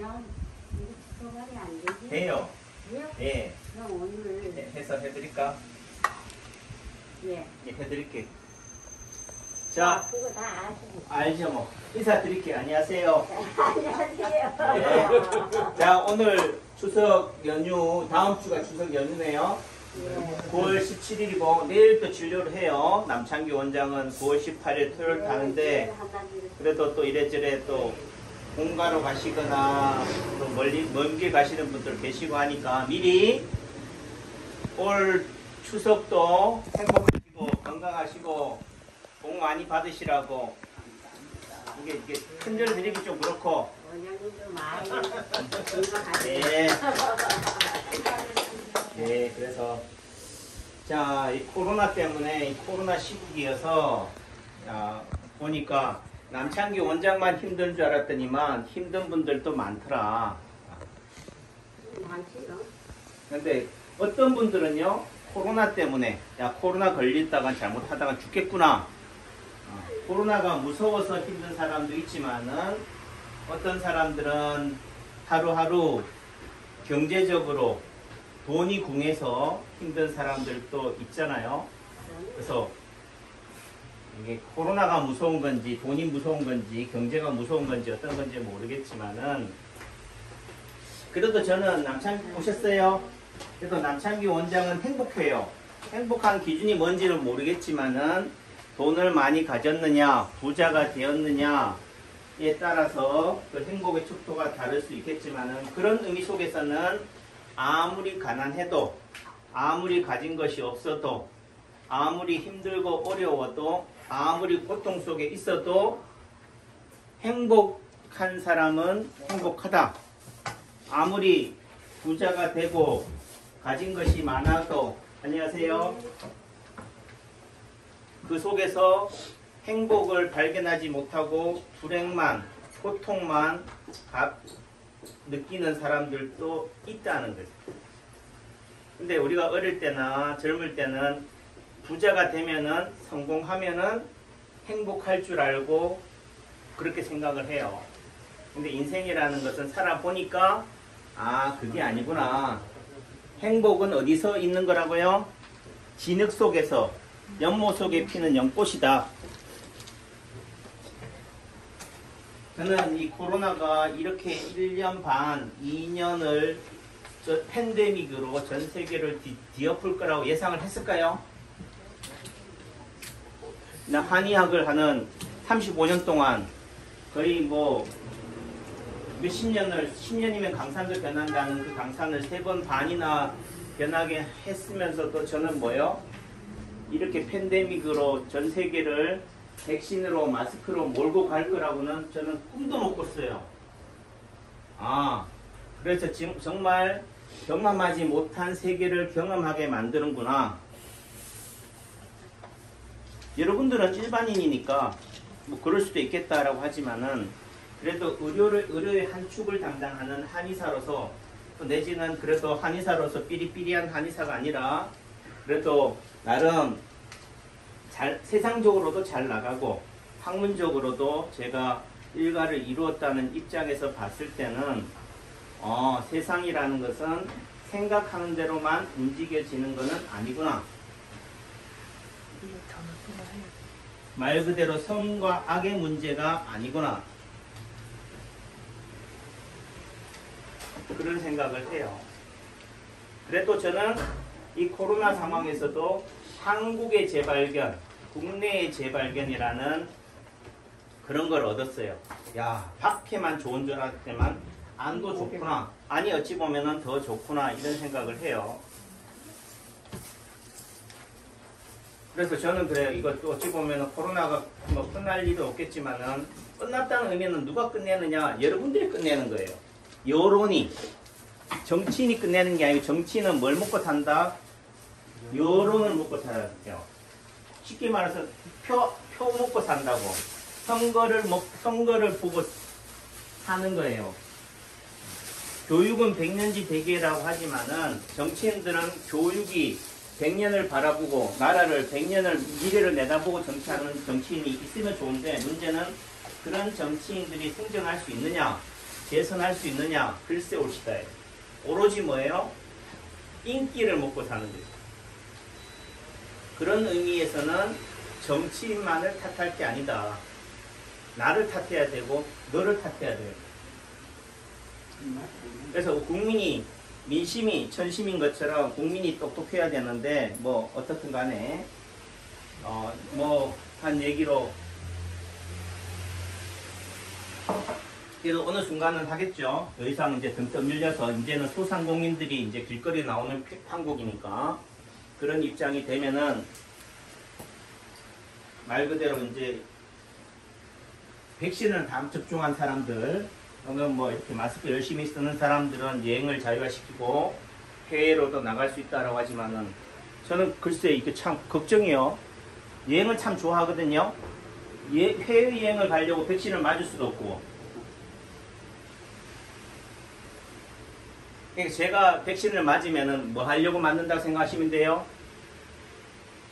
그러면 소발이 안 되지. 돼요. 예. 그럼 오늘 해서 해드릴까? 예. 예, 해드릴게. 자, 그거 다 아시고. 알죠 뭐. 인사드릴게요. 안녕하세요. 안녕하세요. 네. 자, 오늘 추석 연휴, 다음 주가 추석 연휴네요. 예. 9월 17일이고 내일 또 진료를 해요. 남창기 원장은 9월 18일 토요일 가는데 그래도 또 이래저래 또 본가로 가시거나 또 먼 길 가시는 분들 계시고 하니까 미리 올 추석도 행복하시고 건강하시고 복 많이 받으시라고 이게 큰절 드리기 좀 그렇고 원장님도 많이 건강하세요. 네. 네, 그래서 자, 이 코로나 때문에 이 코로나 시국이어서 보니까 남창기 원장만 힘든 줄 알았더니만 힘든 분들도 많더라. 많지요. 근데 어떤 분들은요, 코로나 때문에 야, 코로나 걸렸다가 잘못하다가 죽겠구나. 코로나가 무서워서 힘든 사람도 있지만은 어떤 사람들은 하루하루 경제적으로 돈이 궁해서 힘든 사람들도 있잖아요. 그래서 이게 코로나가 무서운 건지 돈이 무서운 건지 경제가 무서운 건지 어떤 건지 모르겠지만은 그래도 저는 남창기 오셨어요. 그래도 남창기 원장은 행복해요. 행복한 기준이 뭔지는 모르겠지만은 돈을 많이 가졌느냐 부자가 되었느냐에 따라서 그 행복의 척도가 다를 수 있겠지만은 그런 의미 속에서는 아무리 가난해도 아무리 가진 것이 없어도 아무리 힘들고 어려워도 아무리 고통 속에 있어도 행복한 사람은 행복하다. 아무리 부자가 되고 가진 것이 많아도 안녕하세요. 그 속에서 행복을 발견하지 못하고 불행만 고통만 느끼는 사람들도 있다는 거죠. 근데 우리가 어릴 때나 젊을 때는 부자가 되면은 성공하면은 행복할 줄 알고 그렇게 생각을 해요. 근데 인생이라는 것은 살아보니까 그게 아니구나. 행복은 어디서 있는 거라고요? 진흙 속에서 연못 속에 피는 연꽃이다. 저는 이 코로나가 이렇게 1년 반, 2년을 팬데믹으로 전 세계를 뒤엎을 거라고 예상을 했을까요? 나 한의학을 하는 35년 동안 거의 뭐 몇십 년을 10년이면 강산도 변한다는 그 강산을 3번 반이나 변하게 했으면서도 저는 뭐요? 이렇게 팬데믹으로 전 세계를 백신으로 마스크로 몰고 갈 거라고는 저는 꿈도 못 꿨어요. 그래서 지금 정말 경험하지 못한 세계를 경험하게 만드는구나. 여러분들은 일반인이니까 뭐 그럴 수도 있겠다라고 하지만은 그래도 의료의 한 축을 담당하는 한의사로서 또 내지는 그래도 한의사로서 삐리삐리한 한의사가 아니라 그래도 나름 세상적으로도 잘 나가고 학문적으로도 제가 일가를 이루었다는 입장에서 봤을 때는 세상이라는 것은 생각하는 대로만 움직여지는 것은 아니구나. 말 그대로 선과 악의 문제가 아니구나. 그런 생각을 해요. 그래도 저는 이 코로나 상황에서도 한국의 재발견, 국내의 재발견이라는 그런 걸 얻었어요. 야, 밖에만 좋은 줄 알았더만 안도 좋구나. 아니 어찌 보면은 더 좋구나 이런 생각을 해요. 그래서 저는 그래요. 이것도 어찌 보면은 코로나가 뭐 끝날 일은 없겠지만은 끝났다는 의미는 누가 끝내느냐? 여러분들이 끝내는 거예요. 여론이 정치인이 끝내는 게 아니고 정치인은 뭘 먹고 산다? 여론을 먹고 살아요. 쉽게 말해서 표 먹고 산다고. 선거를 보고 사는 거예요. 교육은 100년지 대계라고 하지만은 정치인들은 교육이 100년을 바라보고 나라를 100년을 미래를 내다보고 정치하는 정치인이 있으면 좋은데 문제는 그런 정치인들이 생존할 수 있느냐? 재선할 수 있느냐? 글쎄 옳시다예요. 오로지 뭐예요? 인기를 먹고 사는 거죠. 그런 의미에서는 정치인만을 탓할 게 아니다. 나를 탓해야 되고 너를 탓해야 돼요. 그래서 국민이 민심이 천심인 것처럼 국민이 똑똑해야 되는데 뭐 어떻든 간에 뭐 한 얘기로 그래도 어느 순간은 하겠죠. 더 이상 이제 등 떠밀려서 이제는 소상공인들이 이제 길거리에 나오는 한국이니까 그런 입장이 되면은 말 그대로 이제 백신을 다 접종한 사람들 혹은 뭐 이렇게 마스크 열심히 쓰는 사람들은 여행을 자유화시키고 해외로도 나갈 수 있다라고 하지만은 저는 글쎄 이게 참 걱정이요. 여행을 참 좋아하거든요. 해외여행을 가려고 백신을 맞을 수도 없고. 그러니까 제가 백신을 맞으면은 뭐 하려고 맞는다고 생각하시면 돼요.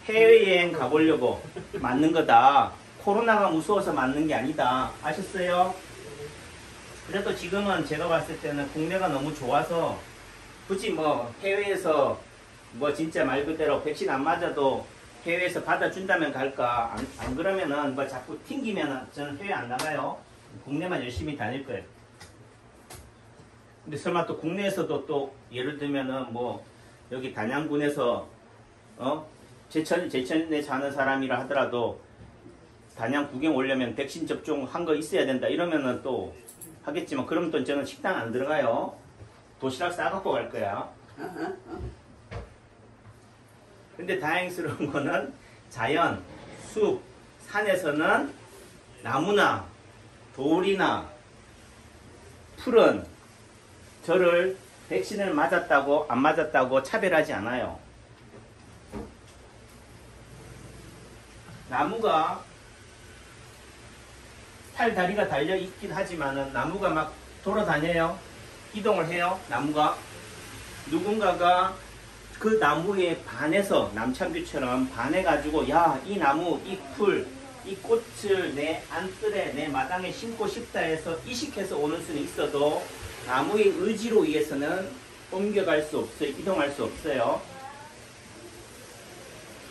해외여행 가보려고 맞는 거다. 코로나가 무서워서 맞는 게 아니다. 아셨어요? 그래도 지금은 제가 봤을 때는 국내가 너무 좋아서 굳이 뭐 해외에서 뭐 진짜 말 그대로 백신 안 맞아도 해외에서 받아준다면 갈까? 안 그러면은 뭐 자꾸 튕기면은 저는 해외 안 나가요. 국내만 열심히 다닐 거예요. 근데 설마 또 국내에서도 또 예를 들면은 뭐 여기 단양군에서 제천에 사는 사람이라 하더라도 단양 구경 오려면 백신 접종 한 거 있어야 된다 이러면은 또 하겠지만 그러면 또 저는 식당 안 들어가요. 도시락 싸갖고 갈 거야. 근데 다행스러운 거는 자연, 숲, 산에서는 나무나 돌이나 풀은 저를 백신을 맞았다고 안 맞았다고 차별하지 않아요. 나무가 팔 다리가 달려 있긴 하지만은 나무가 막 돌아다녀요. 이동을 해요. 나무가 누군가가 그 나무에 반해서 남창규처럼 반해가지고 야, 이 나무, 이 풀, 이 꽃을 내 안뜰에 내 마당에 심고 싶다 해서 이식해서 오는 수는 있어도 나무의 의지로 의해서는 옮겨갈 수 없어요. 이동할 수 없어요.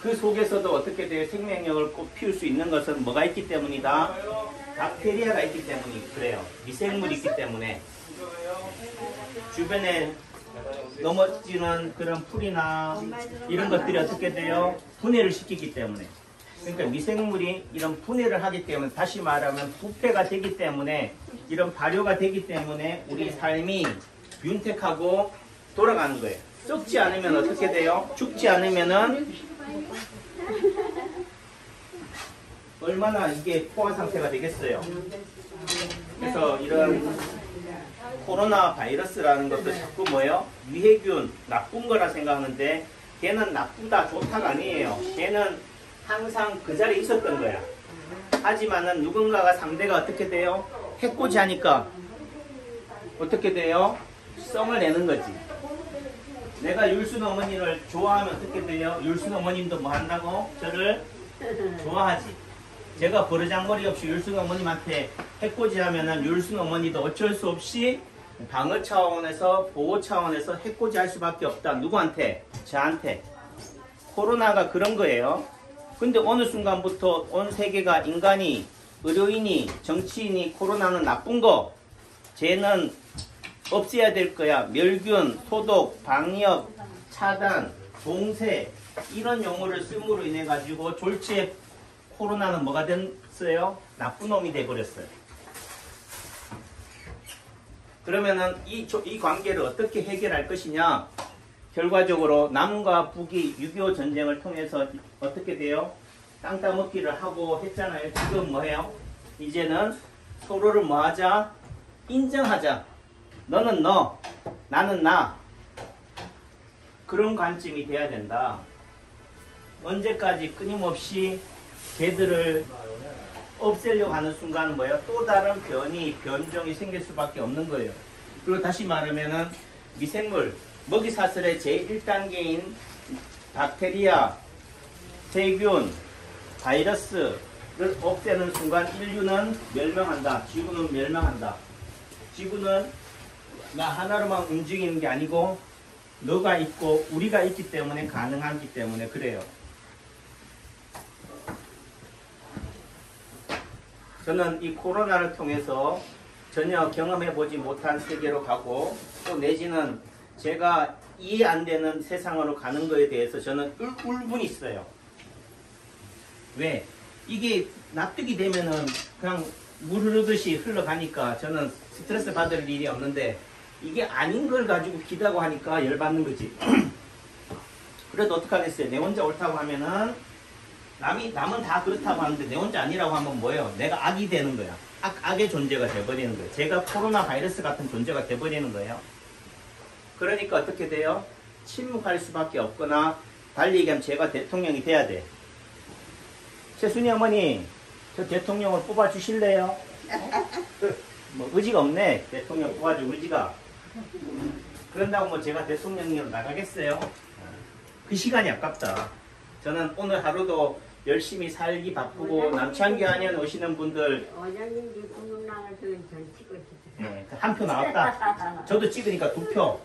그 속에서도 어떻게 돼요? 생명력을 꽃 피울 수 있는 것은 뭐가 있기 때문이다? 박테리아가 있기 때문이 그래요. 미생물이 있기 때문에 주변에 넘어지는 그런 풀이나 이런 것들이 어떻게 돼요? 분해를 시키기 때문에. 그러니까 미생물이 이런 분해를 하기 때문에 다시 말하면 부패가 되기 때문에 이런 발효가 되기 때문에 우리 삶이 윤택하고 돌아가는 거예요. 썩지 않으면 어떻게 돼요? 죽지 않으면은 얼마나 이게 포화 상태가 되겠어요. 그래서 이런 코로나 바이러스라는 것도 자꾸 뭐예요? 유해균, 나쁜 거라 생각하는데 걔는 나쁘다, 좋다가 아니에요. 걔는 항상 그 자리에 있었던 거야. 하지만은 누군가가 상대가 어떻게 돼요? 해코지 하니까 어떻게 돼요? 성을 내는 거지. 내가 율순 어머니를 좋아하면 어떻게 돼요? 율순 어머님도 뭐 한다고? 저를 좋아하지. 제가 버르장머리 없이 율순 어머님한테 해코지 하면은 율순 어머니도 어쩔 수 없이 방어 차원에서 보호 차원에서 해코지 할 수밖에 없다. 누구한테? 저한테. 코로나가 그런 거예요. 근데 어느 순간부터 온 세계가 인간이, 의료인이, 정치인이 코로나는 나쁜 거, 쟤는 없애야 될 거야. 멸균, 소독, 방역, 차단, 봉쇄 이런 용어를 쓰므로 인해 가지고 졸지에 코로나는 뭐가 됐어요? 나쁜 놈이 돼버렸어요. 그러면은 이 관계를 어떻게 해결할 것이냐? 결과적으로 남과 북이 6.25 전쟁을 통해서 어떻게 돼요? 땅 따먹기를 하고 했잖아요. 지금 뭐해요? 이제는 서로를 뭐하자? 인정하자. 너는 너, 나는 나. 그런 관점이 돼야 된다. 언제까지 끊임없이 걔들을 없애려고 하는 순간 뭐예요? 또 다른 변종이 생길 수밖에 없는 거예요. 그리고 다시 말하면은 미생물, 먹이사슬의 제1단계인 박테리아, 세균, 바이러스를 없애는 순간 인류는 멸망한다. 지구는 멸망한다. 지구는 나 하나로만 움직이는 게 아니고 너가 있고 우리가 있기 때문에 가능하기 때문에 그래요. 저는 이 코로나를 통해서 전혀 경험해보지 못한 세계로 가고 또 내지는 제가 이해 안 되는 세상으로 가는 거에 대해서 저는 울분이 있어요. 왜? 이게 납득이 되면은 그냥 물 흐르듯이 흘러가니까 저는 스트레스 받을 일이 없는데 이게 아닌 걸 가지고 기다고 하니까 열받는 거지. 그래도 어떡하겠어요. 내 혼자 옳다고 하면은 남은 다 그렇다고 하는데 내 혼자 아니라고 하면 뭐예요? 내가 악이 되는 거야. 악의 존재가 돼버리는 거예요. 제가 코로나 바이러스 같은 존재가 돼버리는 거예요. 그러니까 어떻게 돼요? 침묵할 수밖에 없거나 달리 얘기하면 제가 대통령이 돼야 돼. 최순희 어머니 저 대통령을 뽑아주실래요? 뭐 의지가 없네. 대통령 뽑아줄 의지가. 그런다고 뭐 제가 대통령으로 나가겠어요? 그 시간이 아깝다. 저는 오늘 하루도 열심히 살기 바쁘고 남창기 안에 오시는 분들 원장님이 공룡랑을 전 찍고 있었어요. 네, 한 표 나왔다. 저도 찍으니까 2표.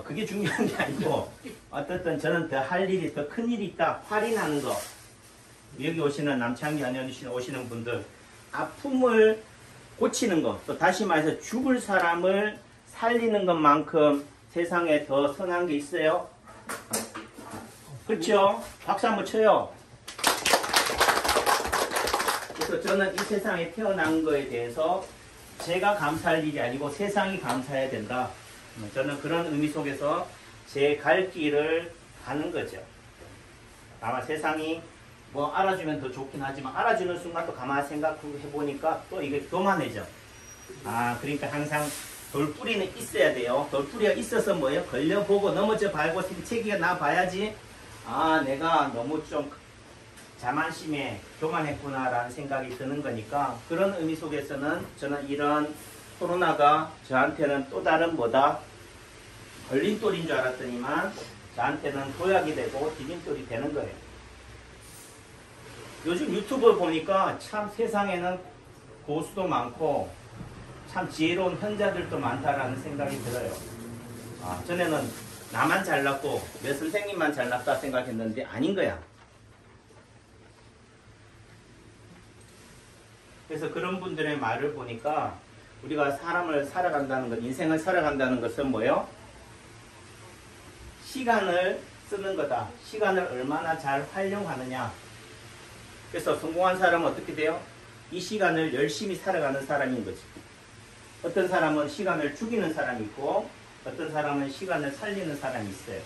그게 중요한 게 아니고 어떻든 저는 더 할 일이 더 큰 일이 있다. 할인 하는 거. 여기 오시는 남창기 안에 오시는 분들 아픔을 고치는 것, 또 다시 말해서 죽을 사람을 살리는 것만큼 세상에 더 선한 게 있어요? 그렇죠? 박수 한번 쳐요. 그래서 저는 이 세상에 태어난 거에 대해서 제가 감사할 일이 아니고 세상이 감사해야 된다. 저는 그런 의미 속에서 제 갈 길을 가는 거죠. 아마 세상이 뭐 알아주면 더 좋긴 하지만 알아주는 순간 또 가만히 생각해 보니까 또 이게 교만해져. 그러니까 항상 돌뿌리는 있어야 돼요. 돌뿌리가 있어서 뭐예요? 걸려보고 넘어져 봐고 생채기가 나 봐야지 내가 너무 좀 자만심에 교만했구나라는 생각이 드는 거니까 그런 의미 속에서는 저는 이런 코로나가 저한테는 또 다른 뭐다? 걸림돌인 줄 알았더니만 저한테는 도약이 되고 디딤돌이 되는 거예요. 요즘 유튜브 보니까 참 세상에는 고수도 많고 참 지혜로운 현자들도 많다라는 생각이 들어요. 전에는 나만 잘났고 내 선생님만 잘났다 생각했는데 아닌 거야. 그래서 그런 분들의 말을 보니까 우리가 사람을 살아간다는 것, 인생을 살아간다는 것은 뭐예요? 시간을 쓰는 거다. 시간을 얼마나 잘 활용하느냐. 그래서 성공한 사람은 어떻게 돼요? 이 시간을 열심히 살아가는 사람인 거지. 어떤 사람은 시간을 죽이는 사람이 있고 어떤 사람은 시간을 살리는 사람이 있어요.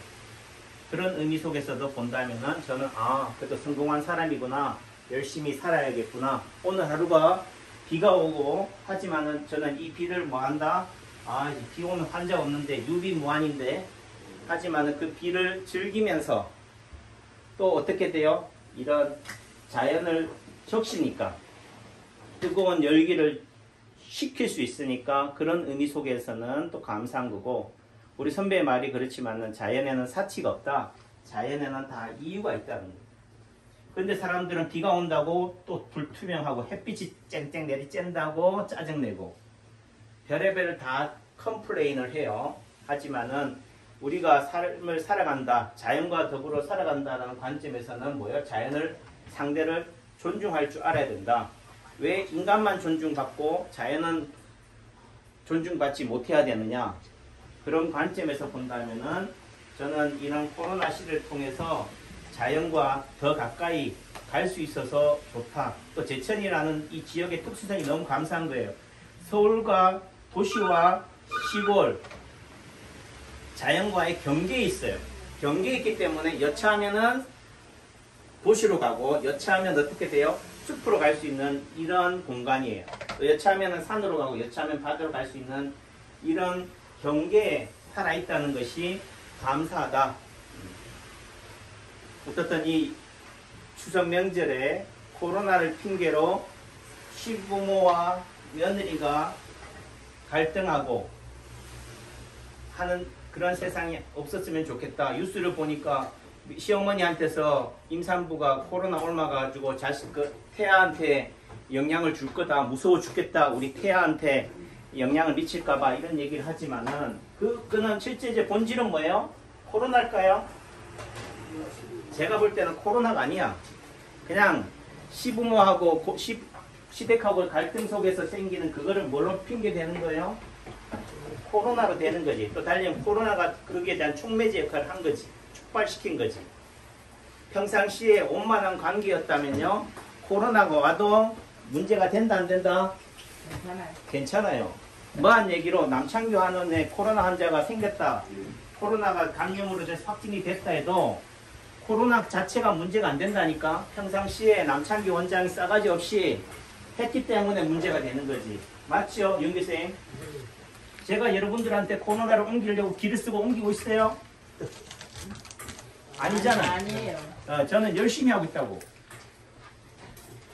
그런 의미 속에서도 본다면은 저는 그래도 성공한 사람이구나. 열심히 살아야겠구나. 오늘 하루가 비가 오고 하지만은 저는 이 비를 뭐 한다? 비 오면 환자 없는데 유비무환인데 하지만은 그 비를 즐기면서 또 어떻게 돼요? 이런 자연을 적시니까 뜨거운 열기를 식힐 수 있으니까 그런 의미 속에서는 또 감사한 거고 우리 선배의 말이 그렇지만은 자연에는 사치가 없다. 자연에는 다 이유가 있다는 거예요. 근데 사람들은 비가 온다고 또 불투명하고 햇빛이 쨍쨍 내리쬐다고 짜증내고 별의별 다 컴플레인을 해요. 하지만은 우리가 삶을 살아간다, 자연과 더불어 살아간다는 관점에서는 뭐예요? 자연을 상대를 존중할 줄 알아야 된다. 왜 인간만 존중받고 자연은 존중받지 못해야 되느냐? 그런 관점에서 본다면은 저는 이런 코로나 시대를 통해서 자연과 더 가까이 갈 수 있어서 좋다. 또 제천이라는 이 지역의 특수성이 너무 감사한 거예요. 서울과 도시와 시골 자연과의 경계에 있어요. 경계에 있기 때문에 여차하면은 도시로 가고 여차하면 어떻게 돼요? 숲으로 갈 수 있는 이런 공간이에요. 또 여차하면 산으로 가고 여차하면 바다로 갈 수 있는 이런 경계에 살아있다는 것이 감사하다. 어떻든 이 추석 명절에 코로나를 핑계로 시부모와 며느리가 갈등하고 하는 그런 세상이 없었으면 좋겠다. 뉴스를 보니까 시어머니한테서 임산부가 코로나 옮아가지고 자식 태아한테 영향을 줄 거다. 무서워 죽겠다. 우리 태아한테 영향을 미칠까봐 이런 얘기를 하지만은 그는 실제 이제 본질은 뭐예요? 코로나일까요? 제가 볼 때는 코로나가 아니야. 그냥 시부모하고 시댁하고 갈등 속에서 생기는 그거를 뭘로 핑계 대는 거예요? 코로나로 되는 거지. 또 달리 코로나가 거기에 대한 촉매제 역할을 한 거지. 촉발시킨 거지. 평상시에 원만한 관계였다면요. 코로나가 와도 문제가 된다 안 된다? 괜찮아요. 뭐한 얘기로 남창규 한원에 코로나 환자가 생겼다. 코로나가 감염으로 인해서 확진이 됐다 해도 코로나 자체가 문제가 안 된다니까. 평상시에 남창규 원장이 싸가지 없이 했기 때문에 문제가 되는 거지. 맞죠, 윤기생? 제가 여러분들한테 코로나를 옮기려고 기를 쓰고 옮기고 있어요? 아니잖아요. 아니에요. 저는 열심히 하고 있다고.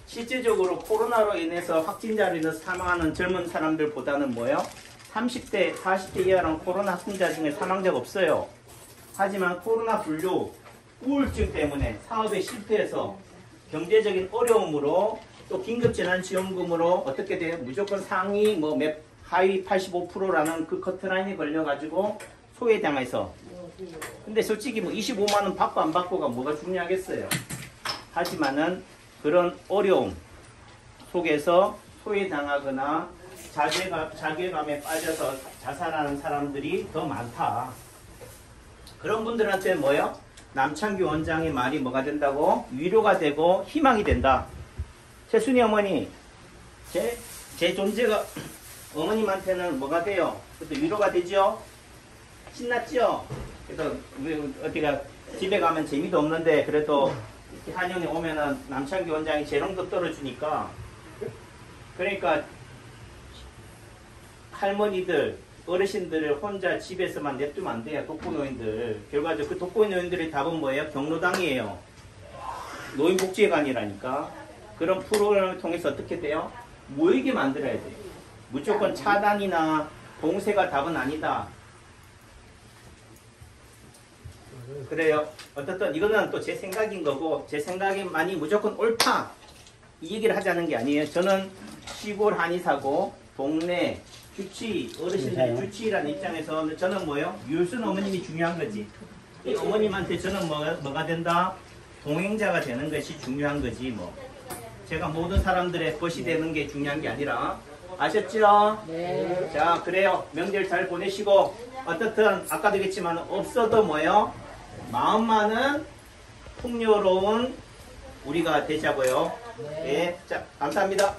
실제적으로 코로나로 인해서 확진자로 인해서 사망하는 젊은 사람들보다는 뭐예요? 30대, 40대 이하는 코로나 확진자 중에 사망자가 없어요. 하지만 코로나 분류, 우울증 때문에 사업에 실패해서 경제적인 어려움으로 또 긴급재난지원금으로 어떻게 돼요? 무조건 상위 하위 85%라는 그 커트라인에 걸려가지고 소외당해서. 근데 솔직히 25만 원 받고 안 받고가 뭐가 중요하겠어요. 하지만은 그런 어려움 속에서 소외당하거나 자괴감에 빠져서 자살하는 사람들이 더 많다. 그런 분들한테 뭐예요? 남창규 원장의 말이 뭐가 된다고? 위로가 되고 희망이 된다. 최순희 어머니, 제 존재가 어머님한테는 뭐가 돼요? 그것도 위로가 되죠? 신났죠? 그래서 어디가 집에 가면 재미도 없는데 그래도 한영에 오면은 남창규 원장이 재롱도 떨어주니까, 그러니까 할머니들, 어르신들을 혼자 집에서만 냅두면 안 돼요. 독거노인들. 결과적으로 그 독거노인들의 답은 뭐예요? 경로당이에요. 노인복지회관이라니까. 그런 프로그램을 통해서 어떻게 돼요? 모이게 만들어야 돼요. 무조건 차단이나 봉쇄가 답은 아니다. 그래요. 어떻든 이거는 또 제 생각인 거고, 제 생각이 무조건 옳다 이 얘기를 하자는 게 아니에요. 저는 시골 한의사고 동네 주치, 어르신들의 주치라는 입장에서 저는 뭐예요? 유순 어머님이 중요한 거지. 이 어머님한테 저는 뭐가 된다? 동행자가 되는 것이 중요한 거지 뭐. 제가 모든 사람들의 벗이 되는 게 중요한 게 아니라. 아셨죠? 네. 자, 그래요. 명절 잘 보내시고, 어떻든 아까도 얘기했지만 없어도 뭐예요? 마음만은 풍요로운 우리가 되자고요. 네. 자, 감사합니다.